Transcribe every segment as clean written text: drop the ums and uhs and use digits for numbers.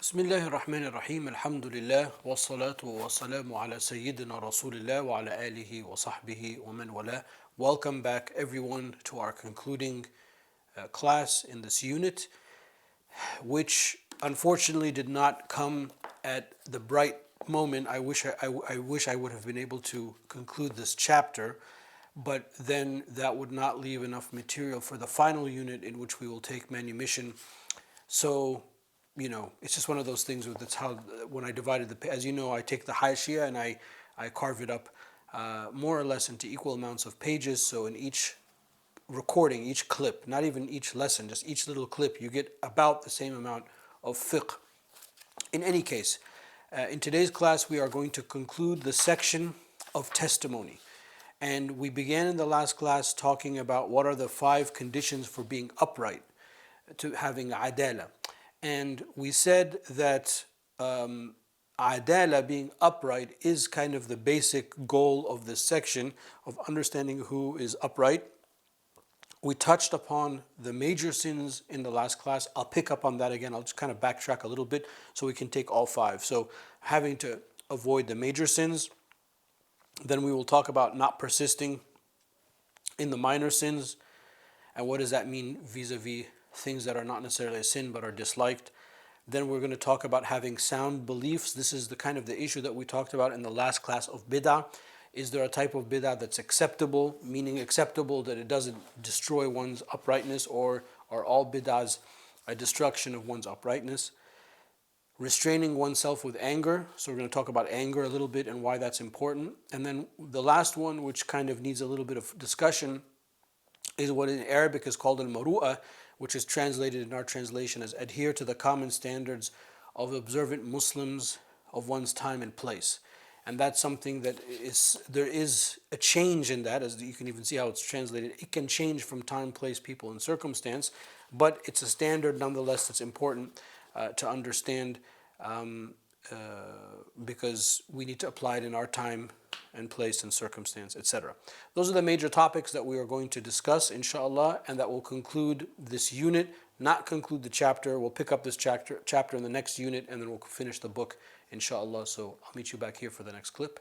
بسم الله الرحمن الرحيم الحمد لله والصلاة والسلام على سيدنا رسول الله وعلى آله وصحبه ومن والاه. Welcome back everyone to our concluding class in this unit, which unfortunately did not come at the bright moment. I wish I would have been able to conclude this chapter, but then that would not leave enough material for the final unit in which we will take manumission. So, it's just one of those things where that's how, when I divided as you know, I take the Hashia and I carve it up more or less into equal amounts of pages. So in each recording, each clip, not even each lesson, just each little clip, you get about the same amount of fiqh. In any case, in today's class, we are going to conclude the section of testimony. And we began in the last class talking about what are the 5 conditions for being upright, to having adala. And we said that adala, being upright, is kind of the basic goal of this section of understanding who is upright. We touched upon the major sins in the last class. I'll pick up on that again. I'll just kind of backtrack a little bit so we can take all 5. So having to avoid the major sins. Then we will talk about not persisting in the minor sins. And what does that mean vis-a-vis things that are not necessarily a sin but are disliked. Then we're going to talk about having sound beliefs. This is the kind of the issue that we talked about in the last class of bid'ah. Is there a type of bid'ah that's acceptable, meaning acceptable that it doesn't destroy one's uprightness, or are all bid'ahs a destruction of one's uprightness? Restraining oneself with anger. So we're going to talk about anger a little bit and why that's important. And then the last one, which kind of needs a little bit of discussion, is what in Arabic is called al-maru'ah, which is translated in our translation as adhere to the common standards of observant Muslims of one's time and place. And that's something that there is a change in that, as you can even see how it's translated. It can change from time, place, people, and circumstance, but it's a standard nonetheless that's important to understand, because we need to apply it in our time and place and circumstance, etc. Those are the major topics that we are going to discuss, inshallah, and that will conclude this unit, not conclude the chapter. We'll pick up this chapter in the next unit, and then we'll finish the book, inshallah. So I'll meet you back here for the next clip.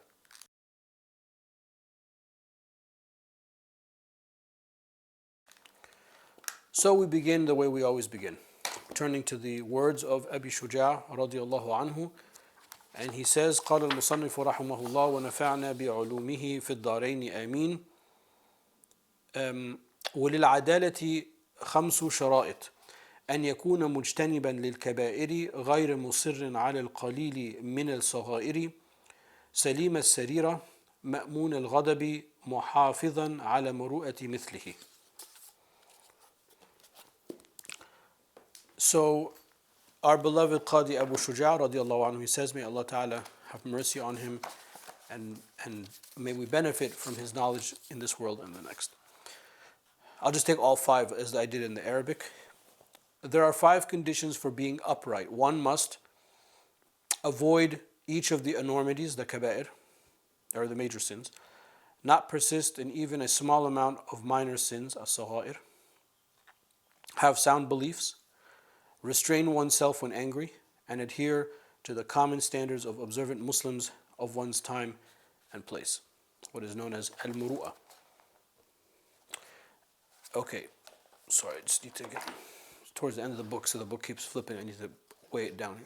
So we begin the way we always begin, turning to the words of Abi Shuja' radiallahu anhu. And he says, قال المصنف رحمه الله ونفعنا بعلومه في الدارين آمين. وللعدالة 5 شرائط: أن يكون مجتنبا للكبائر غير مصر على القليل من الصغائر، سليم السريرة، مأمون الغضب، محافظا على مروءة مثله. So our beloved Qadi Abu Shuja' radiallahu anhu, he says, may Allah Ta'ala have mercy on him, and may we benefit from his knowledge in this world and the next. I'll just take all 5 as I did in the Arabic. There are 5 conditions for being upright. One must avoid each of the enormities, the kaba'ir, or the major sins, not persist in even a small amount of minor sins, as-sagha'ir, have sound beliefs, restrain oneself when angry, and adhere to the common standards of observant Muslims of one's time and place, what is known as al-muru'ah. Okay, sorry, I just need to get towards the end of the book, so the book keeps flipping. I need to weigh it down.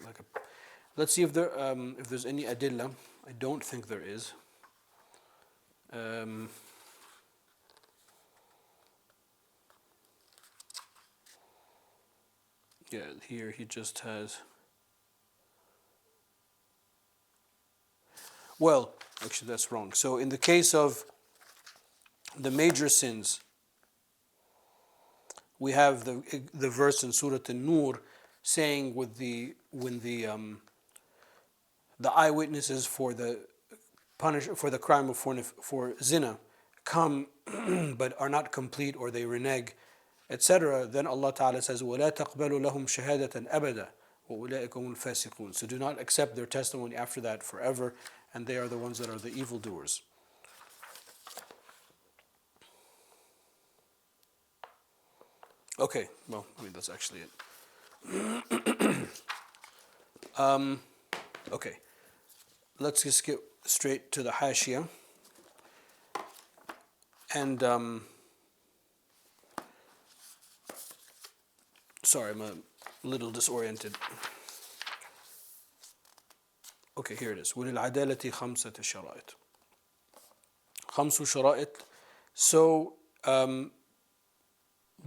Let's see if there's any adillah. I don't think there is. Yeah, here he just has. Well, actually that's wrong. So in the case of the major sins, we have the verse in Surah An-Nur saying when the eyewitnesses for the crime for zina come but are not complete, or they renege, etc., then Allah Ta'ala says, وَلَا تَقْبَلُ لَهُمْ شَهَادَةً أَبَدًا وَأُولَٰئِكَ هُمُ الْفَاسِقُونَ. So do not accept their testimony after that forever, and they are the ones that are the evildoers. Okay, well, that's actually it. Okay, let's just get straight to the Hashia. And sorry, I'm a little disoriented. Okay, here it is. وللعدالة خمسة شرائط. خمس شرائط. So,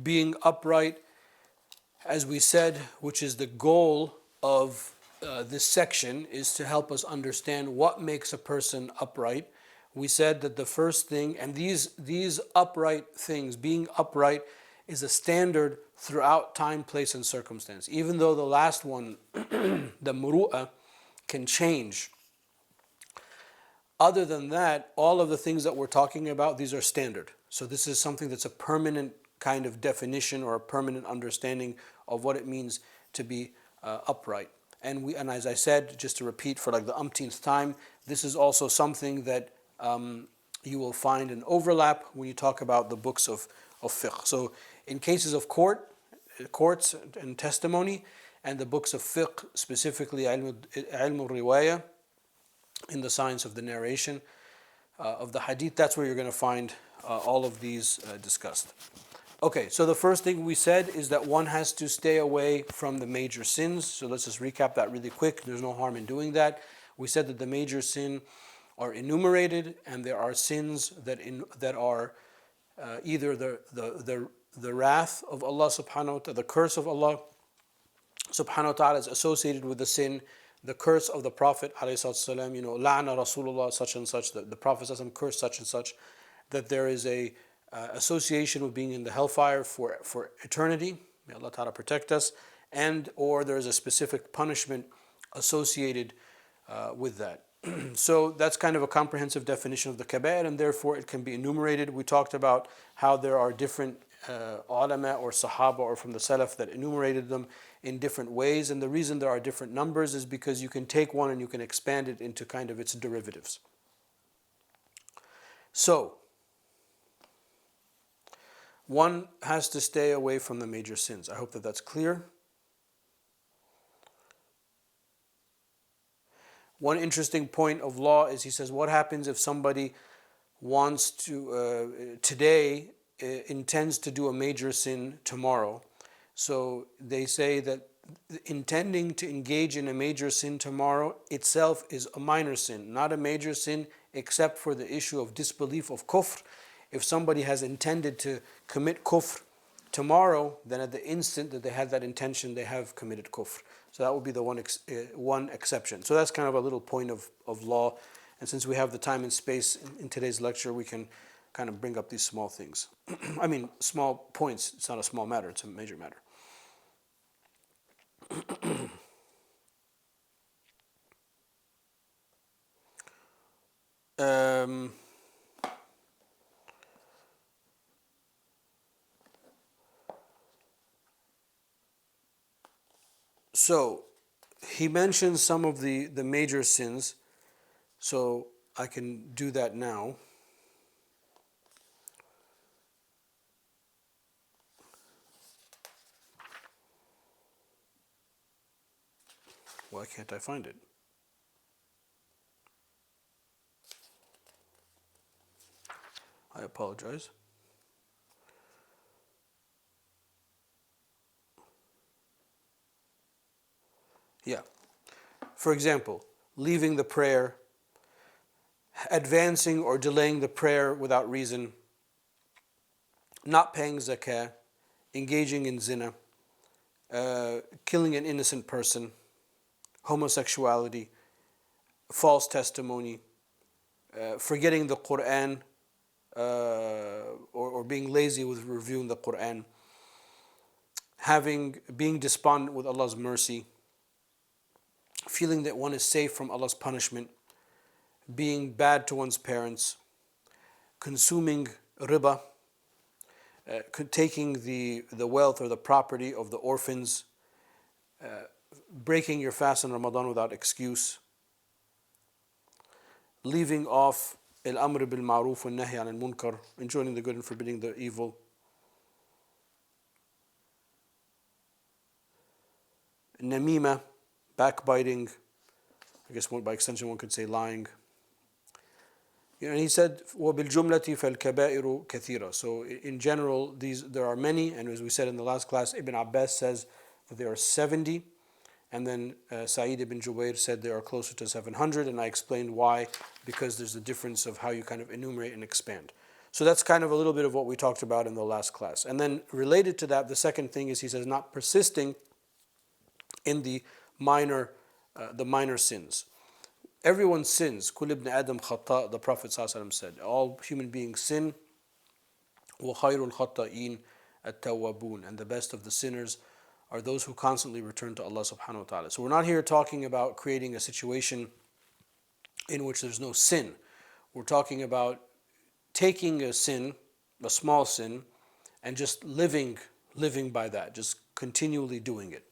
being upright, as we said, which is the goal of this section, is to help us understand what makes a person upright. We said that the first thing, and these upright things, being upright, is a standard throughout time, place, and circumstance. Even though the last one, the muru'ah, can change. Other than that, all of the things that we're talking about, these are standard. So this is something that's a permanent kind of definition or a permanent understanding of what it means to be upright. And as I said, just to repeat for like the umpteenth time, this is also something that you will find an overlap when you talk about the books of fiqh. So in cases of courts and testimony, and the books of fiqh, specifically ilm al-riwayah, in the science of the narration of the hadith, that's where you're going to find all of these discussed. Okay, so the first thing we said is that one has to stay away from the major sins. So let's just recap that really quick. There's no harm in doing that. We said that the major sin are enumerated, and there are sins that are either the wrath of Allah subhanahu wa ta'ala, the curse of Allah subhanahu wa ta'ala is associated with the sin, the curse of the Prophet ﷺ, la'na Rasulullah such and such, the Prophet ﷺ cursed such and such, that there is a association with being in the hellfire for eternity. May Allah ta'ala protect us. And or there is a specific punishment associated with that. So that's kind of a comprehensive definition of the kaba'ir, and therefore it can be enumerated. We talked about how there are different ulama or sahaba or from the salaf that enumerated them in different ways, and the reason there are different numbers is because you can take one and you can expand it into kind of its derivatives. So, one has to stay away from the major sins. I hope that that's clear. One interesting point of law is, he says, what happens if somebody wants to, today, intends to do a major sin tomorrow? So they say that intending to engage in a major sin tomorrow itself is a minor sin, not a major sin, except for the issue of disbelief of kufr. If somebody has intended to commit kufr tomorrow, then at the instant that they had that intention, they have committed kufr. So that would be the one exception. So that's kind of a little point of law. And since we have the time and space in today's lecture, we can kind of bring up these small things. I mean, small points. It's not a small matter. It's a major matter. So he mentions some of the major sins, so I can do that now. Why can't I find it? I apologize. Yeah. For example, leaving the prayer, advancing or delaying the prayer without reason, not paying zakah, engaging in zina, killing an innocent person, homosexuality, false testimony, forgetting the Quran, or being lazy with reviewing the Quran, being despondent with Allah's mercy, feeling that one is safe from Allah's punishment, being bad to one's parents, consuming riba, taking the wealth or the property of the orphans, breaking your fast in Ramadan without excuse, leaving off al-amr bil-ma'ruf wa nahy al-munkar, enjoining the good and forbidding the evil, namima, backbiting. I guess by extension one could say lying. And he said, وَبِالْجُمْلَةِ فَالْكَبَائِرُ كَثِيرًا. So in general, there are many, and as we said in the last class, Ibn Abbas says that there are 70, and then Sa'id ibn Jubayr said there are closer to 700, and I explained why, because there's a difference of how you kind of enumerate and expand. So that's kind of a little bit of what we talked about in the last class. And then related to that, the second thing is he says not persisting in the minor sins. Everyone sins. Kul ibn Adam khata, the Prophet ﷺ said. All human beings sin. وَخَيْرُ الْخَطَّئِينَ التَّوَّابُونَ. And the best of the sinners are those who constantly return to Allah subhanahu wa ta'ala. So we're not here talking about creating a situation in which there's no sin. We're talking about taking a sin, a small sin, and just living by that, just continually doing it.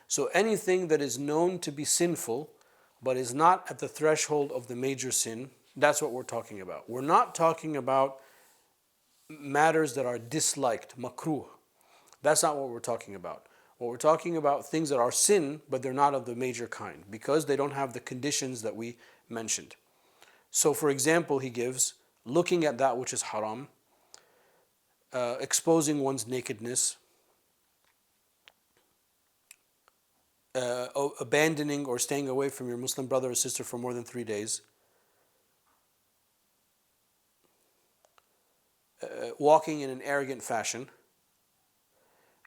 So anything that is known to be sinful, but is not at the threshold of the major sin, that's what we're talking about. We're not talking about matters that are disliked, makruh. That's not what we're talking about. What we're talking about, things that are sin, but they're not of the major kind, because they don't have the conditions that we mentioned. So for example, he gives, looking at that which is haram, exposing one's nakedness, abandoning or staying away from your Muslim brother or sister for more than 3 days, walking in an arrogant fashion,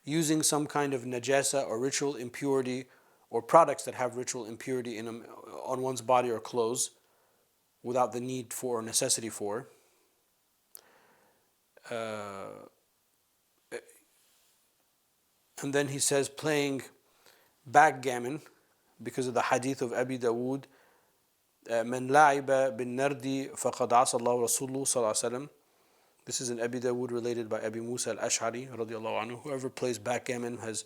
using some kind of najasa or ritual impurity or products that have ritual impurity in them on one's body or clothes without the need for or necessity for, and then he says playing backgammon, because of the hadith of Abi Dawood, من لعب بالنرد فقد عصى الله رسوله صلى الله عليه وسلم. This is an Abi Dawood related by Abi Musa al-Ash'ari radiallahu anhu. Whoever plays backgammon has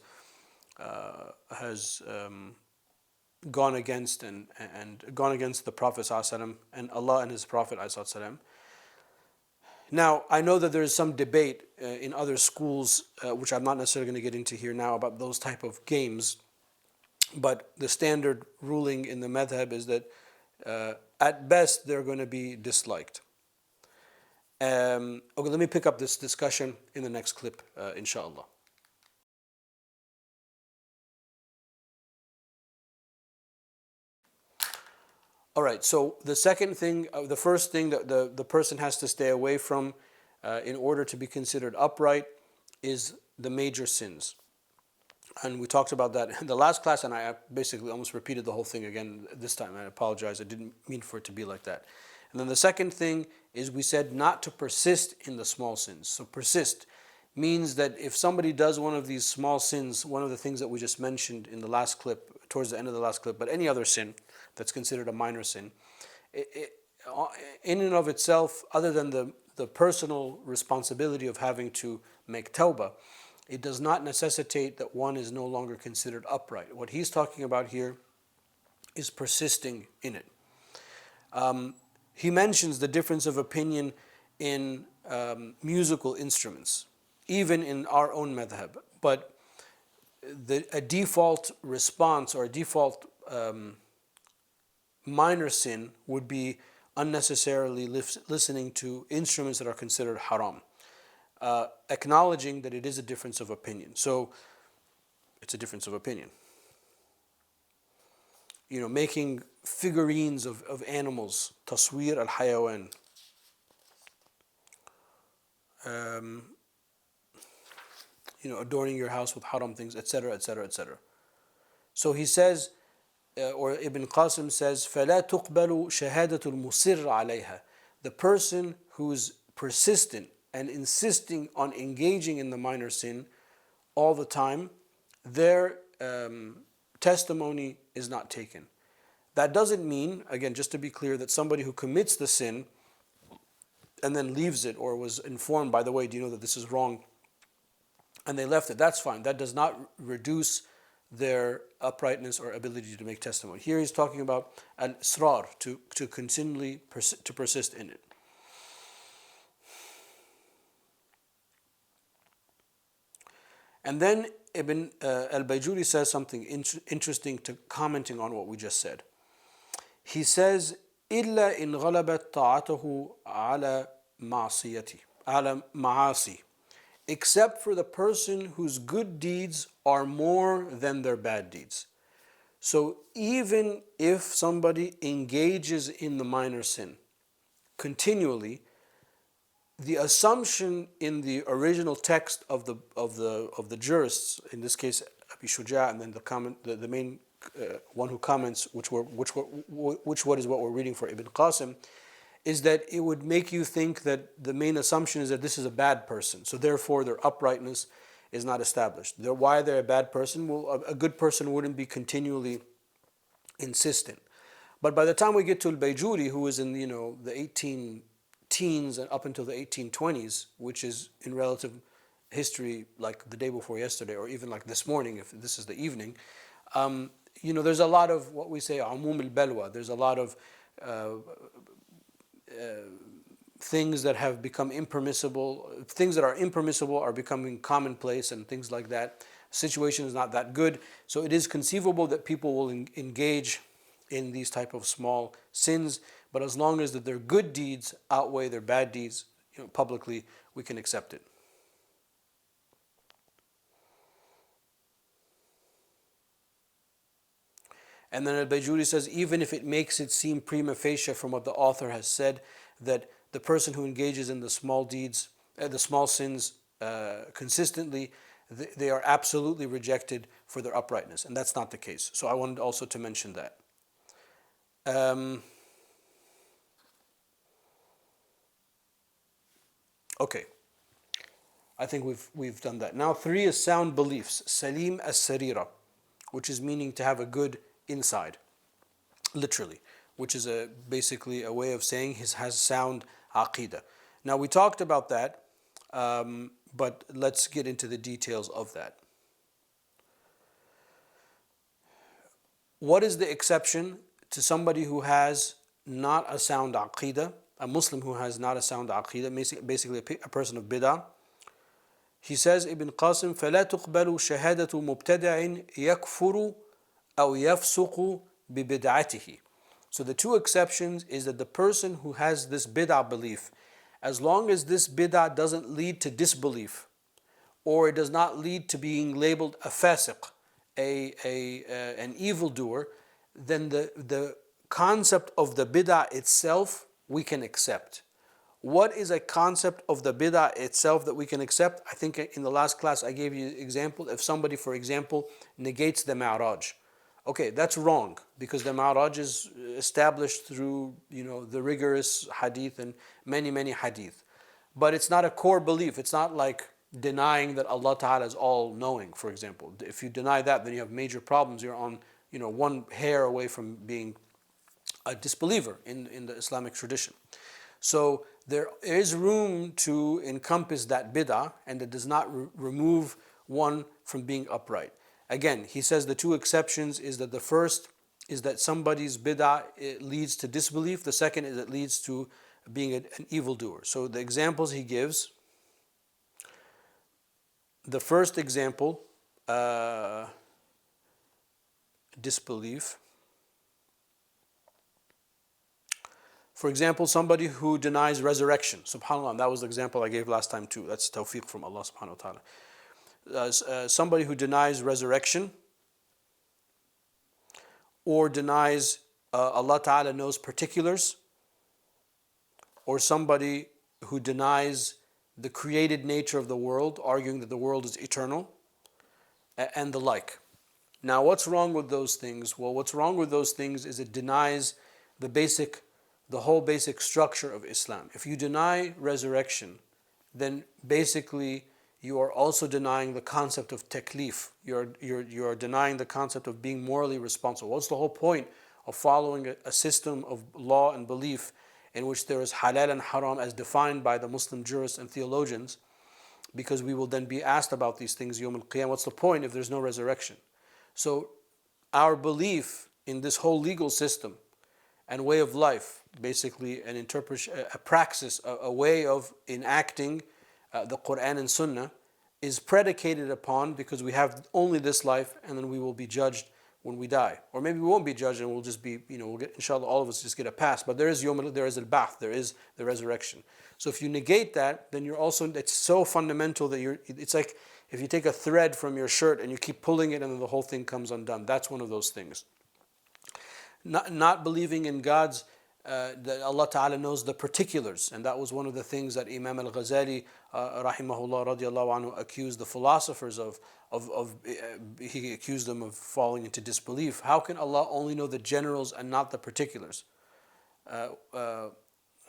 gone against and gone against the Prophet ﷺ and Allah and His Prophet ﷺ. Now, I know that there is some debate in other schools, which I'm not necessarily going to get into here now, about those type of games. But the standard ruling in the madhab is that at best they're going to be disliked. Okay, let me pick up this discussion in the next clip, inshallah. All right, so the second thing, the first thing that the person has to stay away from in order to be considered upright is the major sins. And we talked about that in the last class, and I basically almost repeated the whole thing again this time. I apologize, I didn't mean for it to be like that. And then the second thing is we said not to persist in the small sins. So persist means that if somebody does one of these small sins, one of the things that we just mentioned in the last clip, towards the end of the last clip, but any other sin that's considered a minor sin, in and of itself, other than the personal responsibility of having to make tawbah, it does not necessitate that one is no longer considered upright. What he's talking about here is persisting in it. He mentions the difference of opinion in musical instruments, even in our own madhab. But a default response or a default minor sin would be unnecessarily listening to instruments that are considered haram. Acknowledging that it is a difference of opinion. So it's a difference of opinion. Making figurines of animals, taswir al-hayawan. Adorning your house with haram things, etc., etc., etc. So he says, or Ibn Qasim says, فَلَا تُقْبَلُ شَهَادَةُ الْمُصِرَّ عَلَيْهَا. The person who's persistent and insisting on engaging in the minor sin all the time, their testimony is not taken. That doesn't mean, again, just to be clear, that somebody who commits the sin and then leaves it, or was informed, by the way, do you know that this is wrong, and they left it, that's fine. That does not reduce their uprightness or ability to make testimony. Here he's talking about al-israr, to continually persist in it. And then Ibn al-Bayjuri says something interesting to commenting on what we just said. He says, إلا إن غلبت طاعته على معصيته على معاصي, except for the person whose good deeds are more than their bad deeds. So even if somebody engages in the minor sin continually, the assumption in the original text of the jurists, in this case Abi Shuja, and then the main one who comments, which what is what we're reading for Ibn Qasim, is that it would make you think that the main assumption is that this is a bad person, so therefore their uprightness is not established. Why they're a bad person? Well, a good person wouldn't be continually insistent. But by the time we get to al-Bayjuri, who is in the 18 teens and up until the 1820s, which is in relative history like the day before yesterday, or even like this morning, if this is the evening, there's a lot of what we say umum al-balwa. There's a lot of things that have become impermissible. Things that are impermissible are becoming commonplace, and things like that. Situation is not that good, so it is conceivable that people will engage in these type of small sins, but as long as that their good deeds outweigh their bad deeds, publicly, we can accept it. And then al-Bayjuri says, even if it makes it seem prima facie from what the author has said, that the person who engages in the small deeds, the small sins consistently, they are absolutely rejected for their uprightness. And that's not the case. So I wanted also to mention that. Okay, I think we've done that. Now 3 is sound beliefs, salim as-sarira, which is meaning to have a good inside, literally, which is basically a way of saying he has sound aqidah. Now we talked about that, but let's get into the details of that. What is the exception to somebody who has not a sound aqidah, a Muslim who has not a sound aqidah, basically a person of bid'ah? He says, Ibn Qasim, فَلَا تُقْبَلُ شَهَادَةُ مُبْتَدَعٍ يَكْفُرُ أَوْ يَفْسُقُ بِبِدْعَتِهِ. So the 2 exceptions is that the person who has this bid'ah belief, as long as this bid'ah doesn't lead to disbelief, or it does not lead to being labeled a fasiq, an evildoer, then the concept of the bid'ah itself we can accept. What is a concept of the bid'ah itself that we can accept? I think in the last class I gave you an example. If somebody, for example, negates the Mi'raj, okay, that's wrong, because the Mi'raj is established through the rigorous hadith and many hadith. But it's not a core belief. It's not like denying that Allah Ta'ala is all knowing, for example. If you deny that, then you have major problems. You're on one hair away from being a disbeliever in the Islamic tradition. So there is room to encompass that bid'ah, and it does not remove one from being upright. Again, he says the 2 exceptions is that the first is that somebody's bid'ah leads to disbelief. The second is it leads to being an evildoer. So the examples he gives, the first example, disbelief. For example, somebody who denies resurrection. SubhanAllah, that was the example I gave last time too. That's tawfiq from Allah subhanahu wa ta'ala. Somebody who denies resurrection, or denies Allah Ta'ala knows particulars, or somebody who denies the created nature of the world, arguing that the world is eternal, and the like. Now, what's wrong with those things? Well, what's wrong with those things is it denies the whole basic structure of Islam. If you deny resurrection, then basically you are also denying the concept of taklif. You are denying the concept of being morally responsible. What's the whole point of following a system of law and belief in which there is halal and haram as defined by the Muslim jurists and theologians? Because we will then be asked about these things Yawm al-Qiyamah. What's the point if there's no resurrection? So our belief in this whole legal system and way of life, basically an interpretation, a praxis, a way of enacting the Quran and Sunnah, is predicated upon because we have only this life and then we will be judged when we die. Or maybe we won't be judged and we'll just be, we'll get, inshallah, all of us just get a pass. But there is there is al-ba'th, there is the resurrection. So if you negate that, then you're also, it's so fundamental that it's like if you take a thread from your shirt and you keep pulling it and then the whole thing comes undone. That's one of those things. Not believing in God's, that Allah Ta'ala knows the particulars. And that was one of the things that Imam al-Ghazali, rahimahullah radiallahu anhu, accused the philosophers of. He accused them of falling into disbelief. How can Allah only know the generals and not the particulars?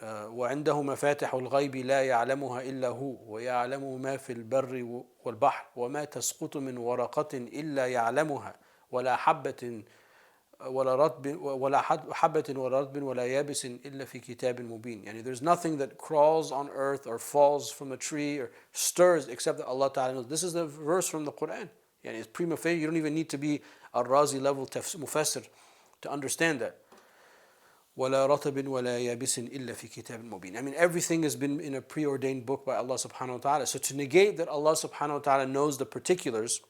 وعنده مفاتح الغيب لا يعلمها إلا هو ويعلم ما في البر والبحر وما تسقط من ورقة إلا يعلمها ولا حبة ولا رطب ولا حبة ولا رطب ولا يابس إلا في كتاب مبين. Yani there's nothing that crawls on earth or falls from a tree or stirs except that Allah Ta'ala knows. This is the verse from the Quran. Yani it's prima facie. You don't even need to be a Razi level mufassir to understand that. ولا رطب ولا يابس إلا في كتاب مبين. I mean, everything has been in a preordained book by Allah Subhanahu wa Ta'ala. So to negate that Allah Subhanahu wa Ta'ala knows the particulars,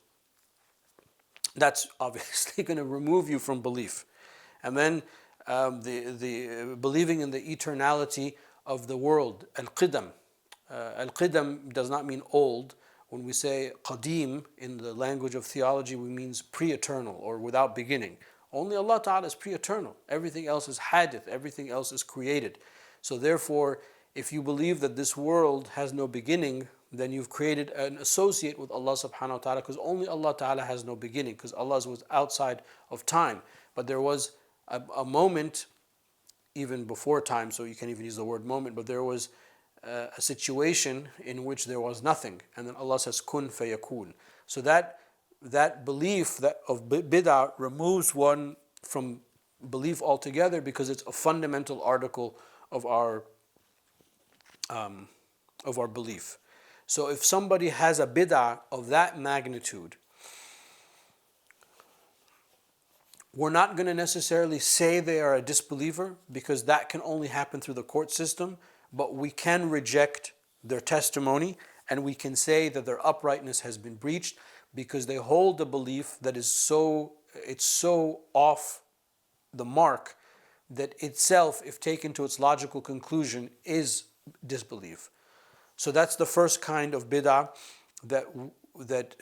that's obviously going to remove you from belief. And then the believing in the eternality of the world, al-qidam. Al-qidam does not mean old. When we say qadim in the language of theology, we means pre-eternal or without beginning. Only Allah Ta'ala is pre-eternal. Everything else is hadith. Everything else is created. So therefore, if you believe that this world has no beginning, then you've created an associate with Allah Subhanahu wa Ta'ala, because only Allah Ta'ala has no beginning, because Allah was outside of time. But there was a moment, even before time, so you can't even use the word moment, but there was a situation in which there was nothing. And then Allah says, kun fayakun. So that belief of bid'ah removes one from belief altogether, because it's a fundamental article of our belief. So if somebody has a bid'ah of that magnitude, we're not going to necessarily say they are a disbeliever, because that can only happen through the court system, but we can reject their testimony and we can say that their uprightness has been breached, because they hold a belief that is so off the mark that itself, if taken to its logical conclusion, is disbelief. So that's the first kind of bid'ah that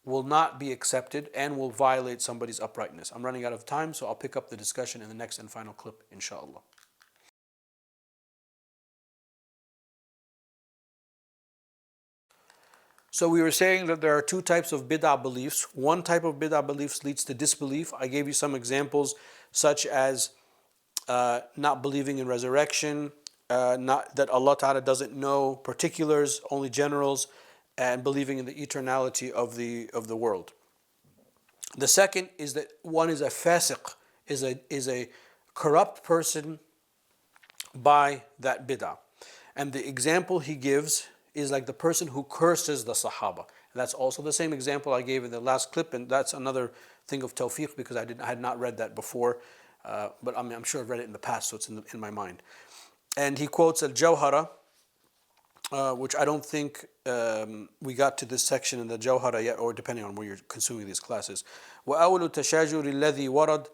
will not be accepted and will violate somebody's uprightness. I'm running out of time, so I'll pick up the discussion in the next and final clip, inshallah. So we were saying that there are two types of bid'ah beliefs. One type of bid'ah beliefs leads to disbelief. I gave you some examples, such as not believing in resurrection, not that Allah Ta'ala doesn't know particulars, only generals, and believing in the eternality of the world. The second is that one is a fasiq, is a corrupt person by that bid'ah. And the example he gives is like the person who curses the Sahaba. And that's also the same example I gave in the last clip, and that's another thing of tawfiq, because I had not read that before, but I'm sure I've read it in the past, so it's in my mind. And he quotes Al-Jawhara, which I don't think we got to this section in the Jawhara yet, or depending on where you're consuming these classes. وَأَوْلُ التَّشَاجُرِ الَّذِي وَرَدْ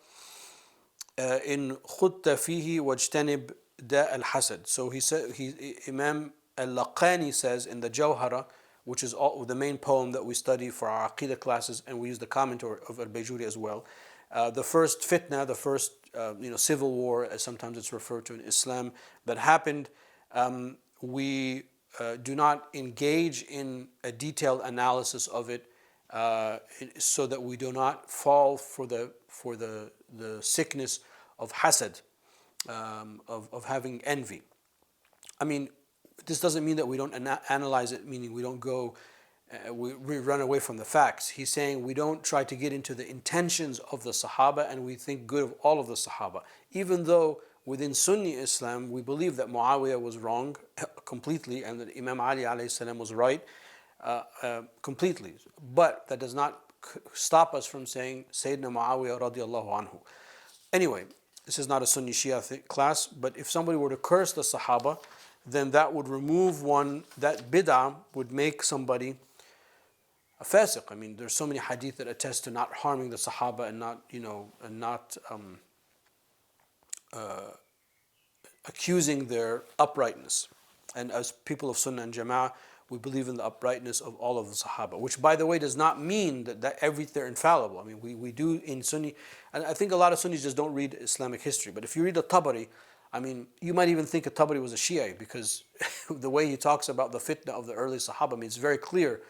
إِنْ خُدْتَ فِيهِ وَاجْتَنِبْ دَاءَ الْحَسَدِ. So Imam Al-Laqani says in the Jawhara, which is the main poem that we study for our Aqidah classes, and we use the commentary of Al-Bayjuri as well. The first fitna, the first civil war, as sometimes it's referred to in Islam, that happened, we do not engage in a detailed analysis of it, so that we do not fall for the sickness of hasad, of having envy. I mean, this doesn't mean that we don't analyze it, meaning we don't go, we run away from the facts. He's saying we don't try to get into the intentions of the Sahaba, and we think good of all of the Sahaba. Even though within Sunni Islam we believe that Muawiyah was wrong completely and that Imam Ali alayhi salam was right completely. But that does not stop us from saying Sayyidina Muawiyah radiallahu anhu. Anyway, this is not a Sunni Shia class, but if somebody were to curse the Sahaba, then that would remove one, that bid'ah would make somebody fasiq. I mean, there's so many hadith that attest to not harming the Sahaba and not, and not accusing their uprightness. And as people of Sunnah and Jama'ah, we believe in the uprightness of all of the Sahaba, which, by the way, does not mean that they're infallible. I mean, we do in Sunni, and I think a lot of Sunnis just don't read Islamic history. But if you read the Tabari, I mean, you might even think a Tabari was a Shia, because the way he talks about the fitna of the early Sahaba, I mean, it's very clear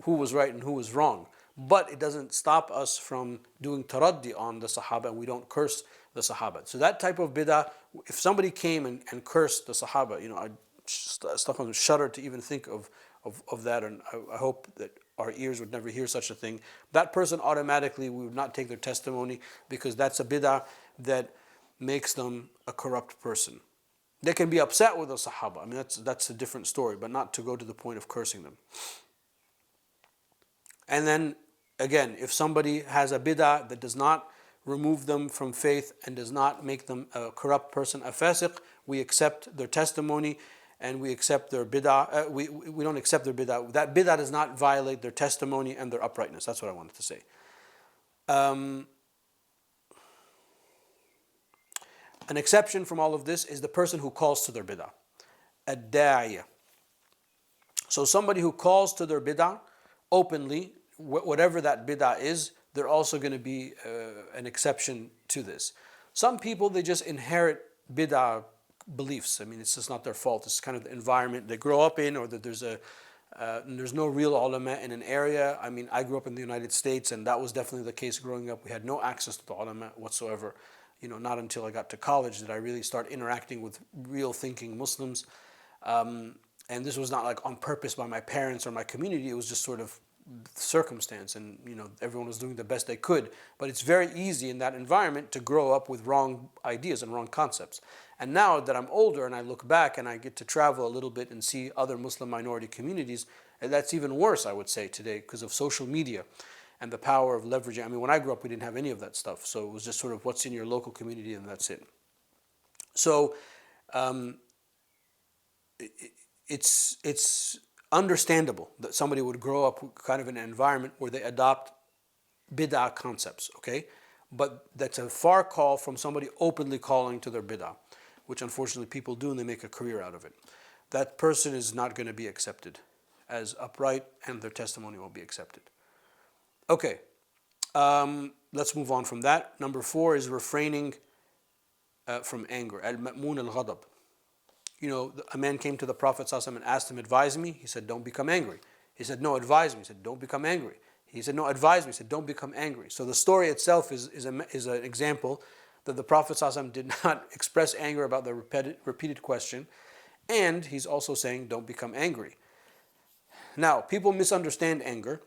who was right and who was wrong. But it doesn't stop us from doing taraddi on the Sahaba, and we don't curse the Sahaba. So that type of bid'ah, if somebody came and cursed the Sahaba, I stuff shudder to even think of that, and I hope that our ears would never hear such a thing. That person automatically, we would not take their testimony, because that's a bid'ah that makes them a corrupt person. They can be upset with the Sahaba. I mean, that's a different story, but not to go to the point of cursing them. And then, again, if somebody has a bid'ah that does not remove them from faith and does not make them a corrupt person, a fasiq, we accept their testimony and we accept their bid'ah. We don't accept their bid'ah. That bid'ah does not violate their testimony and their uprightness. That's what I wanted to say. An exception from all of this is the person who calls to their bid'ah. Ad-da'iyah. So somebody who calls to their bid'ah openly, whatever that bid'ah is, they're also going to be an exception to this. Some people, they just inherit bid'ah beliefs. I mean, it's just not their fault. It's kind of the environment they grow up in, or that there's no real ulama in an area. I mean, I grew up in the United States, and that was definitely the case growing up. We had no access to the ulama whatsoever. Not until I got to college did I really start interacting with real thinking Muslims. And this was not like on purpose by my parents or my community. It was just sort of circumstance, and everyone was doing the best they could. But it's very easy in that environment to grow up with wrong ideas and wrong concepts. And now that I'm older and I look back and I get to travel a little bit and see other Muslim minority communities, and that's even worse, I would say, today, because of social media and the power of leveraging. I mean, when I grew up, we didn't have any of that stuff. So it was just sort of what's in your local community, and that's it. So it's understandable that somebody would grow up kind of in an environment where they adopt bid'ah concepts, okay? But that's a far call from somebody openly calling to their bid'ah, which unfortunately people do, and they make a career out of it. That person is not going to be accepted as upright, and their testimony will be accepted. Okay, let's move on from that. Number 4 is refraining from anger. Al-ma'mun al-ghadab. A man came to the Prophet ﷺ and asked him, advise me. He said, don't become angry. He said, no, advise me. He said, don't become angry. He said, no, advise me. He said, don't become angry. So the story itself is an example that the Prophet ﷺ did not express anger about the repeated question. And he's also saying, don't become angry. Now, people misunderstand anger.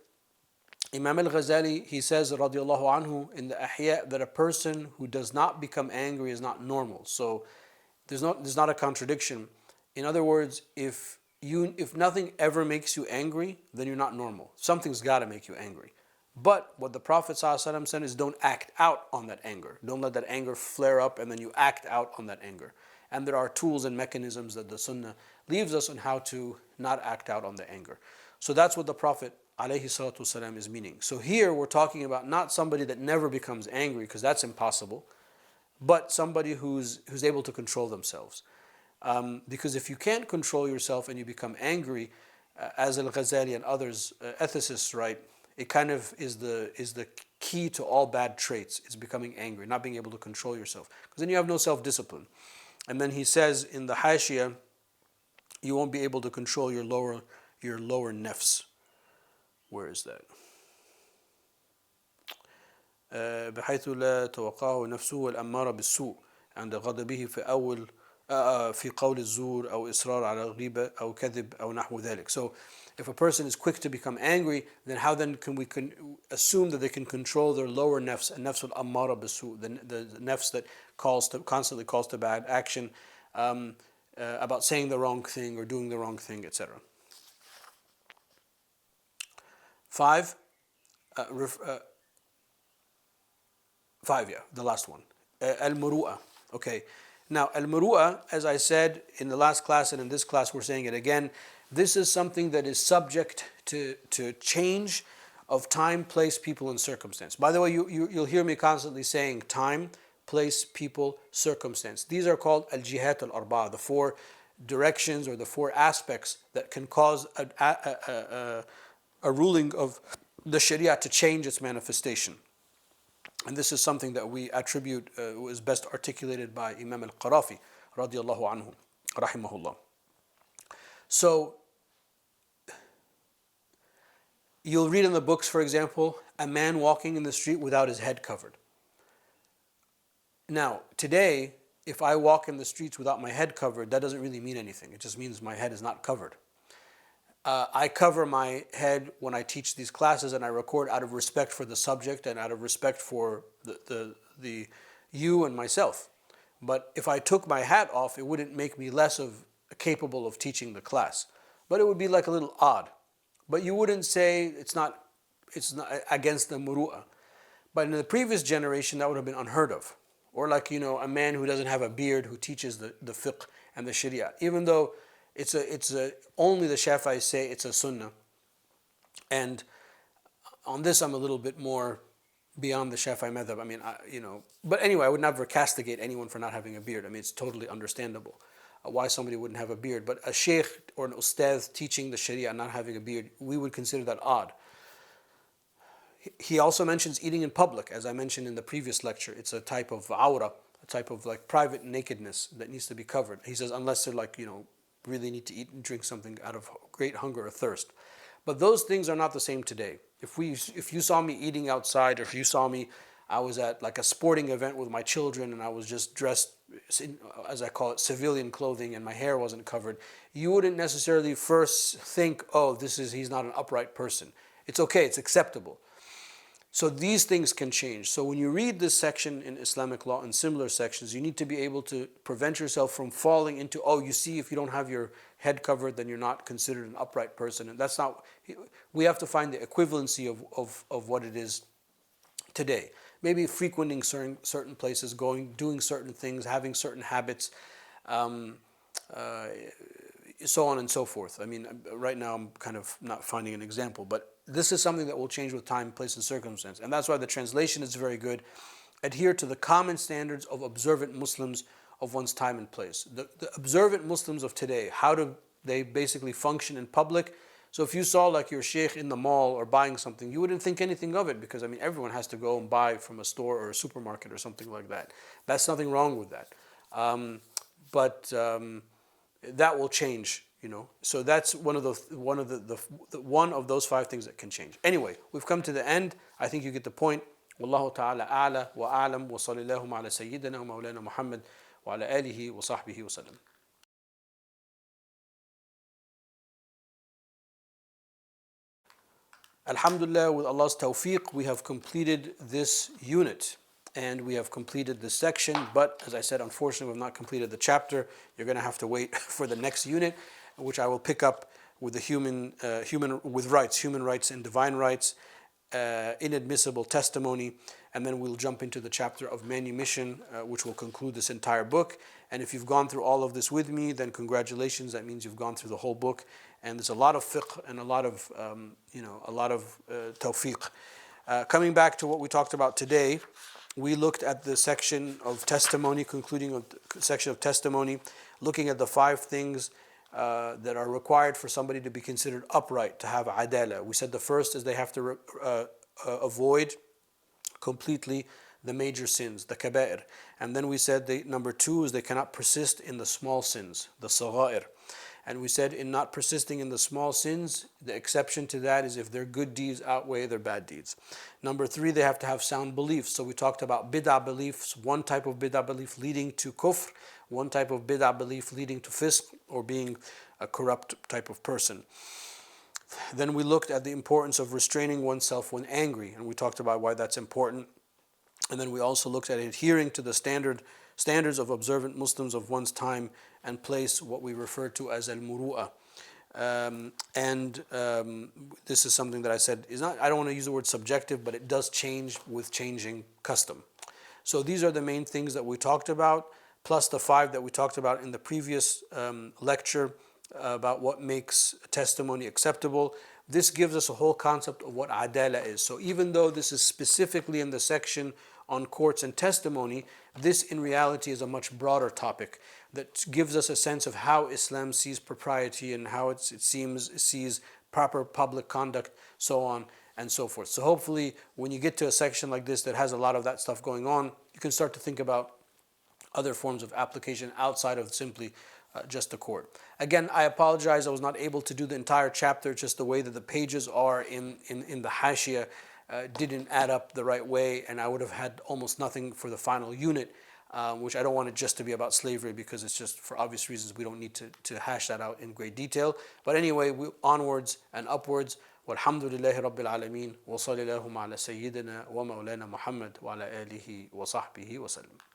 Imam al-Ghazali, he says, radiallahu anhu, in the Ahya, that a person who does not become angry is not normal. So there's not a contradiction. In other words, if nothing ever makes you angry, then you're not normal. Something's got to make you angry. But what the Prophet ﷺ said is, don't act out on that anger. Don't let that anger flare up and then you act out on that anger. And there are tools and mechanisms that the Sunnah leaves us on how to not act out on the anger. So that's what the Prophet ﷺ is meaning. So here we're talking about not somebody that never becomes angry, because that's impossible, but somebody who's able to control themselves. Because if you can't control yourself and you become angry, as Al-Ghazali and others, ethicists write, it kind of is the key to all bad traits. It's becoming angry, not being able to control yourself. Because then you have no self-discipline. And then he says in the Hashiyah, you won't be able to control your lower nafs. Where is that? بحيث لا توقعه نفسه والأمارة بالسوء عند غضبه في قول الزور أو إصرار على غيبة أو كذب أو نحو ذلك. So if a person is quick to become angry, then how then can we assume that they can control their lower nafs, and nafs al-ammara bisu, the nafs that constantly calls to bad action, about saying the wrong thing or doing the wrong thing, etc. 5, the last one, al-muru'ah. Okay, now al-muru'ah, as I said in the last class and in this class we're saying it again, This is something that is subject to change of time, place, people, and circumstance. By the way, you'll hear me constantly saying time, place, people, circumstance. These are called al-jihat al-arba'a, the four directions or the four aspects that can cause a ruling of the Sharia to change its manifestation. And this is something that we attribute, was best articulated by Imam al-Qarafi, radiallahu anhu, rahimahullah. So, you'll read in the books, for example, a man walking in the street without his head covered. Now, today, if I walk in the streets without my head covered, that doesn't really mean anything. It just means my head is not covered. I cover my head when I teach these classes, and I record out of respect for the subject and out of respect for the you and myself. But if I took my hat off, it wouldn't make me less capable of teaching the class. But it would be like a little odd. But you wouldn't say it's not against the muru'ah. But in the previous generation, that would have been unheard of. Or like, a man who doesn't have a beard who teaches the fiqh and the sharia. Even though only the Shafi'is say it's a sunnah. And on this, I'm a little bit more beyond the Shafi'i madhab. I mean, but anyway, I would never castigate anyone for not having a beard. I mean, it's totally understandable why somebody wouldn't have a beard. But a sheikh or an ustadh teaching the sharia and not having a beard, we would consider that odd. He also mentions eating in public, as I mentioned in the previous lecture. It's a type of awra, a type of like private nakedness that needs to be covered. He says, unless they're like, really need to eat and drink something out of great hunger or thirst. But those things are not the same today. If you saw me eating outside, or if you saw me, I was at like a sporting event with my children and I was just dressed in, as I call it, civilian clothing, and my hair wasn't covered, you wouldn't necessarily first think, oh, he's not an upright person. It's okay, it's acceptable. So these things can change. So when you read this section in Islamic law and similar sections, you need to be able to prevent yourself from falling into, you see, if you don't have your head covered, then you're not considered an upright person. And that's not, we have to find the equivalency of what it is today. Maybe frequenting certain places, doing certain things, having certain habits, so on and so forth. I mean, right now I'm kind of not finding an example, but this is something that will change with time, place, and circumstance. And that's why the translation is very good. Adhere to the common standards of observant Muslims of one's time and place. The observant Muslims of today, how do they basically function in public? So if you saw like your sheikh in the mall or buying something, you wouldn't think anything of it, because I mean, everyone has to go and buy from a store or a supermarket or something like that. That's nothing wrong with that. But that will change. So that's one of those 5 things that can change. Anyway, we've come to the end. I think you get the point. Wallahu ta'ala a'la wa a'lam wa sallallahu ala sayyidina wa mawlana Muhammad wa ala alihi wa sahbihi wa sallam. Alhamdulillah, with Allah's tawfiq, we have completed this unit. And we have completed this section. But as I said, unfortunately, we've not completed the chapter. You're going to have to wait for the next unit, which I will pick up with the human rights and divine rights, inadmissible testimony, and then we'll jump into the chapter of manumission, which will conclude this entire book. And if you've gone through all of this with me, then congratulations. That means you've gone through the whole book, and there's a lot of fiqh and a lot of tawfiq. Coming back to what we talked about today, we looked at the section of testimony, concluding the section of testimony, looking at the 5 things that are required for somebody to be considered upright, to have adala. We said the first is they have to avoid completely the major sins, the kaba'ir. And then we said number 2 is they cannot persist in the small sins, the sagha'ir. And we said in not persisting in the small sins, the exception to that is if their good deeds outweigh their bad deeds. Number 3, they have to have sound beliefs. So we talked about bid'ah beliefs, one type of bid'ah belief leading to kufr, one type of bid'ah belief leading to fisq, or being a corrupt type of person. Then we looked at the importance of restraining oneself when angry, and we talked about why that's important. And then we also looked at adhering to the standards of observant Muslims of one's time and place, what we refer to as al-muru'ah. This is something that I said is not, I don't want to use the word subjective, but it does change with changing custom. So these are the main things that we talked about, plus the 5 that we talked about in the previous lecture. about what makes testimony acceptable. This gives us a whole concept of what adala is. So even though this is specifically in the section on courts and testimony, this in reality is a much broader topic that gives us a sense of how Islam sees propriety and how it sees proper public conduct, so on and so forth. So hopefully when you get to a section like this that has a lot of that stuff going on, you can start to think about other forms of application outside of simply just the court. Again, I apologize I was not able to do the entire chapter, just the way that the pages are in the hashia didn't add up the right way, and I would have had almost nothing for the final unit, which I don't want it just to be about slavery, because it's just, for obvious reasons, we don't need to hash that out in great detail. But anyway, onwards and upwards. Walhamdulillahi Rabbil Alameen. Wa sallallahu ala Sayyidina wa Mawlana Muhammad wa ala alihi wa sahbihi wa sallam.